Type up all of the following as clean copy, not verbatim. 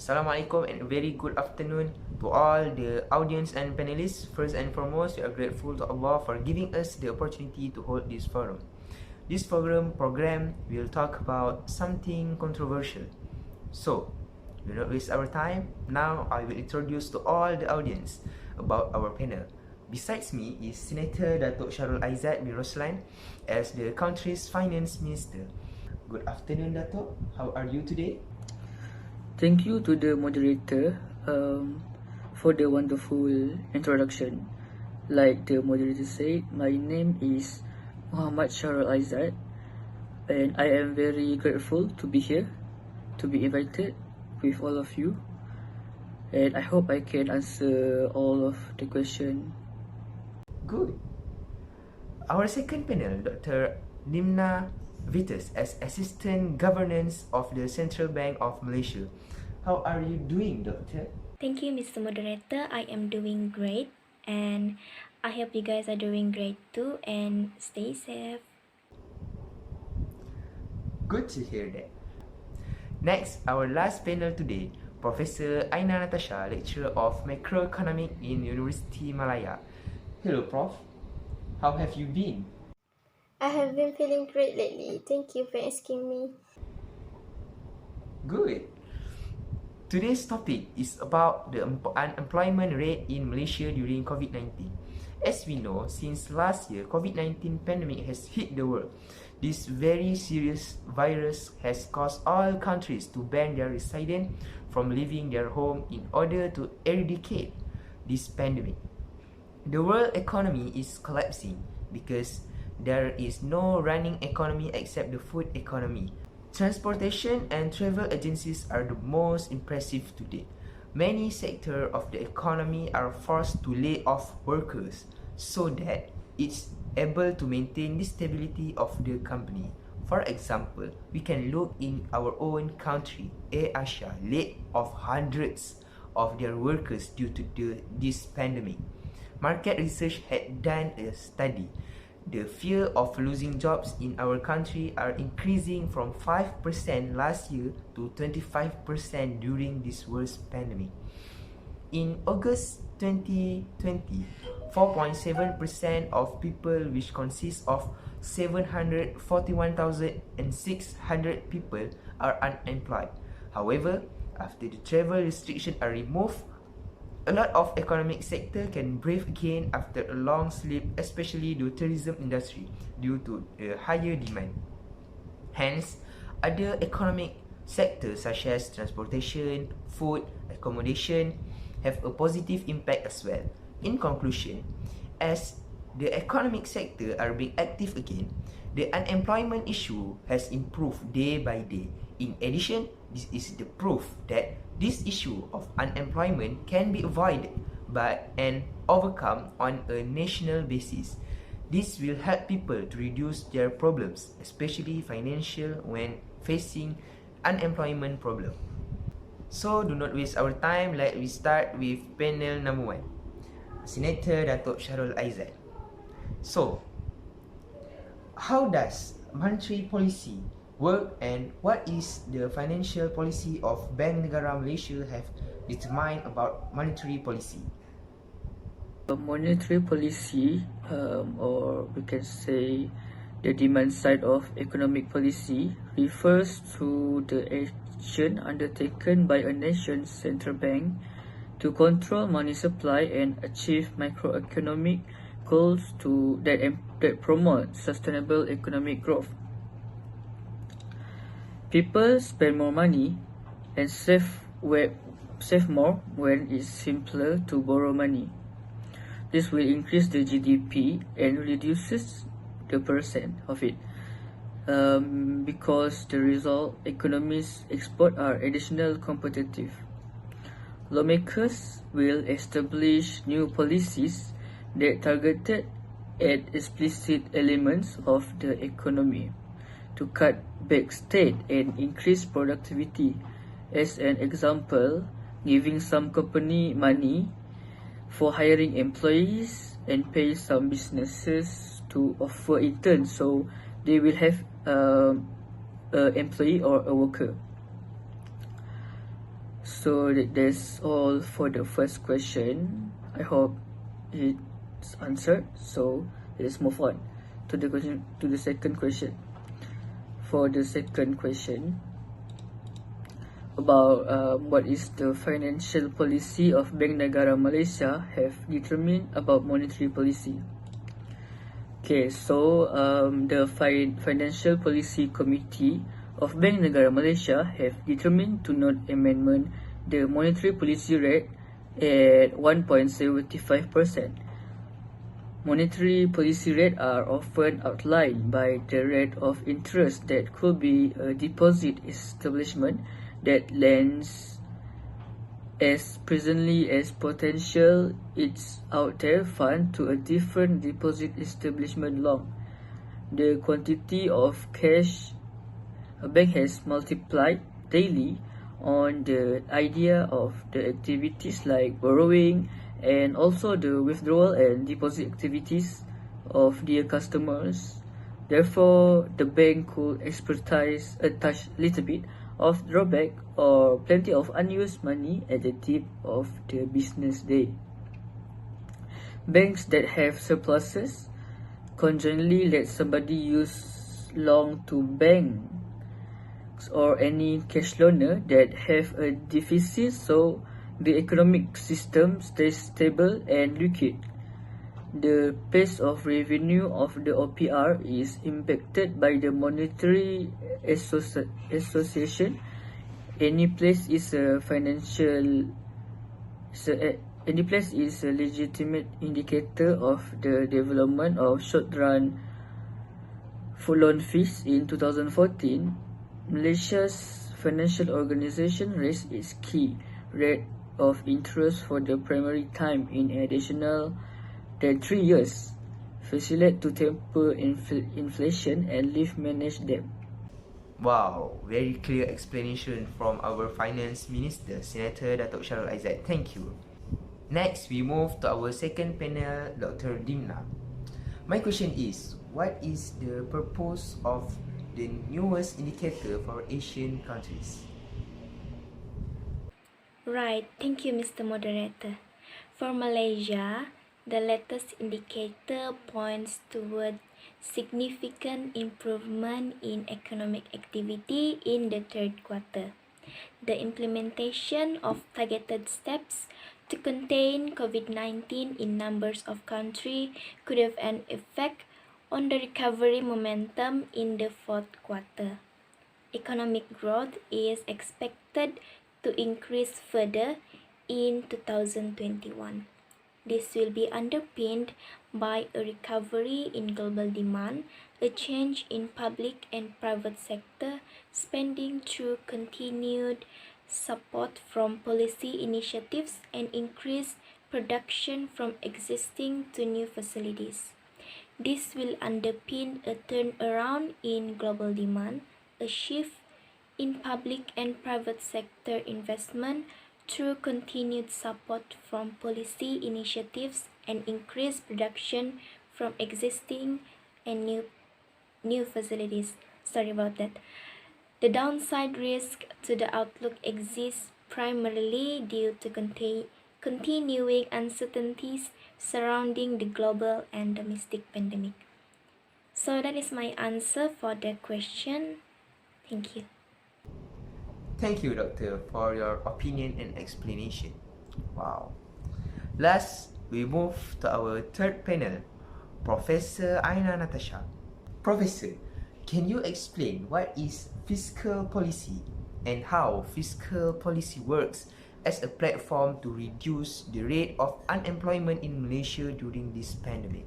Assalamualaikum and a very good afternoon to all the audience and panelists. First and foremost, we are grateful to Allah for giving us the opportunity to hold this forum. This program will talk about something controversial. So, do not waste our time. Now, I will introduce to all the audience about our panel. Besides me is Senator Datuk Shahrul Aizad bin Ruslan as the country's finance minister. Good afternoon, Datuk. How are you today? Thank you to the moderator for the wonderful introduction. Like the moderator said, my name is Mohammed Shahrul Aizad, and I am very grateful to be here, to be invited with all of you, and I hope I can answer all of the questions. Good. Our second panel, Dr. Dymphna Vitus as Assistant Governance of the Central Bank of Malaysia. How are you doing, Doctor? Thank you, Mr. Moderator. I am doing great, and I hope you guys are doing great too, and stay safe. Good to hear that. Next, our last panel today, Professor Aina Natasya, Lecturer of Macroeconomics in University Malaya. Hello, Prof. How have you been? I have been feeling great lately. Thank you for asking me. Good. Today's topic is about the unemployment rate in Malaysia during Covid-19. As we know, since last year, Covid-19 pandemic has hit the world. This very serious virus has caused all countries to ban their residents from leaving their home in order to eradicate this pandemic. The world economy is collapsing because there is no running economy except the food economy. Transportation and travel agencies are the most impressive today. Many sectors of the economy are forced to lay off workers so that it's able to maintain the stability of the company. For example, we can look in our own country. Asia laid off hundreds of their workers due to this pandemic. Market research had done a study. The fear of losing jobs in our country are increasing from 5% last year to 25% during this worst pandemic. In August 2020, 4.7% of people, which consists of 741,600 people, are unemployed. However, after the travel restrictions are removed, a lot of economic sector can breathe again after a long sleep, especially the tourism industry, due to the higher demand. Hence, other economic sectors such as transportation, food, accommodation have a positive impact as well. In conclusion, as the economic sector are being active again, the unemployment issue has improved day by day. In addition, this is the proof that this issue of unemployment can be avoided and overcome on a national basis. This will help people to reduce their problems, especially financial, when facing unemployment problem. So do not waste our time. Let we start with panel number 1, Senator Datuk Shahrul Aizad. So, how does monetary policy work, and what is the financial policy of Bank Negara Malaysia have determined about monetary policy? Monetary policy, or we can say the demand side of economic policy, refers to the action undertaken by a nation's central bank to control money supply and achieve macroeconomic goals that promote sustainable economic growth. People spend more money and save more when it's simpler to borrow money. This will increase the GDP and reduces the percent of it, because the result economies export are additional competitive. Lawmakers will establish new policies that targeted at explicit elements of the economy to cut back state and increase productivity. As an example, giving some company money for hiring employees and pay some businesses to offer interns so they will have an employee or a worker. So that's all for the first question. I hope it's answered. So let's move on to the second question. For the second question about what is the financial policy of Bank Negara Malaysia have determined about monetary policy. Okay, so the Financial Policy Committee of Bank Negara Malaysia have determined to not amendment the monetary policy rate at 1.75%. Monetary policy rates are often outlined by the rate of interest that could be a deposit establishment that lends as presently as potential its out there fund to a different deposit establishment loan. The quantity of cash a bank has multiplied daily on the idea of the activities like borrowing and also the withdrawal and deposit activities of their customers. Therefore, the bank could expertise a little bit of drawback or plenty of unused money at the tip of the business day. Banks that have surpluses conjointly let somebody use loan to banks or any cash loaner that have a deficit so the economic system stays stable and liquid. The pace of revenue of the OPR is impacted by the monetary association. Any place is a legitimate indicator of the development of short-run full loan fees. In 2014, Malaysia's financial organisation raised its key rate of interest for the primary time in additional than 3 years, facilitate to temper inflation and lift manage debt. Wow, very clear explanation from our Finance Minister, Senator Datuk Shahrul Aizad. Thank you. Next, we move to our second panel, Dr. Dymphna. My question is, what is the purpose of the newest indicator for Asian countries? Right, thank you, Mr. Moderator. For Malaysia, the latest indicator points toward significant improvement in economic activity in the third quarter. The implementation of targeted steps to contain COVID-19 in numbers of countries could have an effect on the recovery momentum in the fourth quarter. Economic growth is expected to increase further in 2021. This will be underpinned by a recovery in global demand, a change in public and private sector spending through continued support from policy initiatives and increased production from existing to new facilities. This will underpin a turnaround in global demand, a shift in public and private sector investment through continued support from policy initiatives and increased production from existing and new facilities. Sorry about that. The downside risk to the outlook exists primarily due to continuing uncertainties surrounding the global and domestic pandemic. So that is my answer for the question. Thank you. Thank you, Doctor, for your opinion and explanation. Wow. Last, we move to our third panel, Professor Aina Natasya. Professor, can you explain what is fiscal policy and how fiscal policy works as a platform to reduce the rate of unemployment in Malaysia during this pandemic?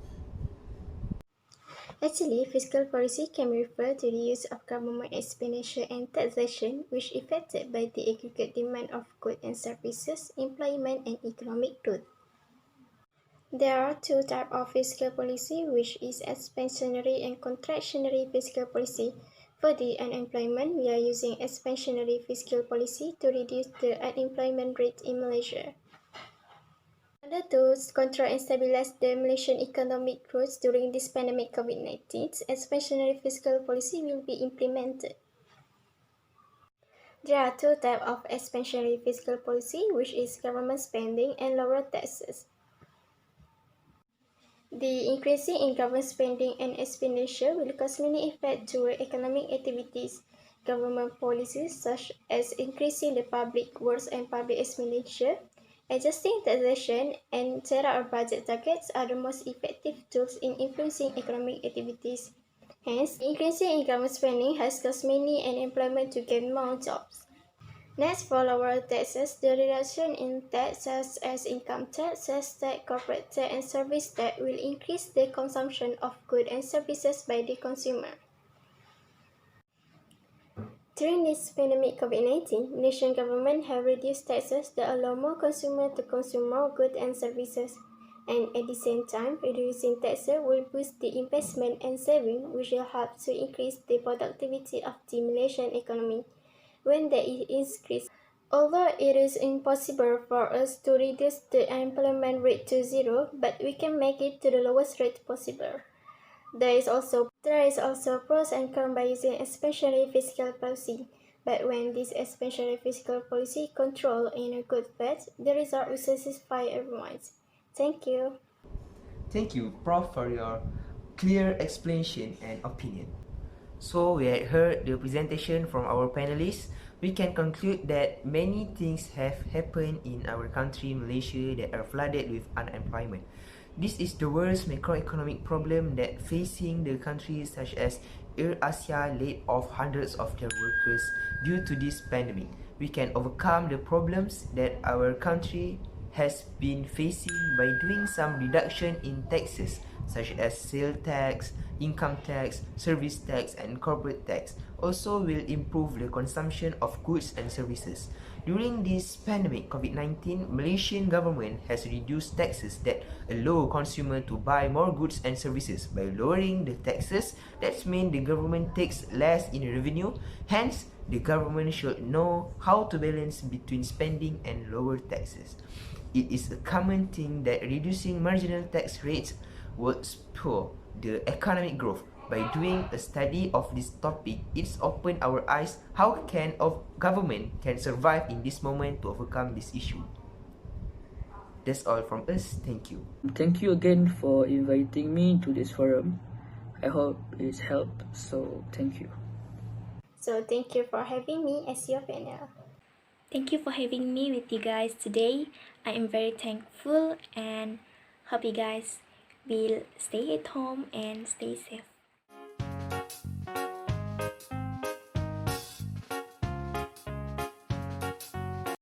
Actually, fiscal policy can refer to the use of government expenditure and taxation which is affected by the aggregate demand of goods and services, employment and economic growth. There are two types of fiscal policy, which is expansionary and contractionary fiscal policy. For the unemployment, we are using expansionary fiscal policy to reduce the unemployment rate in Malaysia. In order to control and stabilize the Malaysian economic growth during this pandemic COVID-19, expansionary fiscal policy will be implemented. There are two types of expansionary fiscal policy, which is government spending and lower taxes. The increasing in government spending and expenditure will cause many effects toward economic activities. Government policies such as increasing the public works and public expenditure, adjusting taxation, and set out budget targets are the most effective tools in influencing economic activities. Hence, increasing in government spending has caused many unemployment to get more jobs. Next, for lower taxes, the reduction in tax such as income tax, sales tax, corporate tax, and service tax will increase the consumption of goods and services by the consumer. During this pandemic COVID-19, Malaysian government have reduced taxes that allow more consumers to consume more goods and services. And at the same time, reducing taxes will boost the investment and saving, which will help to increase the productivity of the Malaysian economy. When there is increase. Although it is impossible for us to reduce the unemployment rate to zero, but we can make it to the lowest rate possible. There is also pros and cons by using expansionary fiscal policy. But when this expansionary fiscal policy control in a good path, the result will satisfy everyone. Thank you. Thank you, Prof, for your clear explanation and opinion. So we had heard the presentation from our panelists. We can conclude that many things have happened in our country, Malaysia, that are flooded with unemployment. This is the worst macroeconomic problem that facing the countries such as Asia laid off hundreds of their workers due to this pandemic. We can overcome the problems that our country has been facing by doing some reduction in taxes such as sales tax, income tax, service tax, and corporate tax. Also will improve the consumption of goods and services. During this pandemic COVID-19, Malaysian government has reduced taxes that allow consumer to buy more goods and services. By lowering the taxes, that means the government takes less in revenue. Hence, the government should know how to balance between spending and lower taxes. It is a common thing that reducing marginal tax rates would spur the economic growth. By doing a study of this topic, it's opened our eyes how can government can survive in this moment to overcome this issue. That's all from us. Thank you. Thank you again for inviting me to this forum. I hope it's helped, so thank you. So thank you for having me as your panel. Thank you for having me with you guys today. I am very thankful and hope you guys will stay at home and stay safe.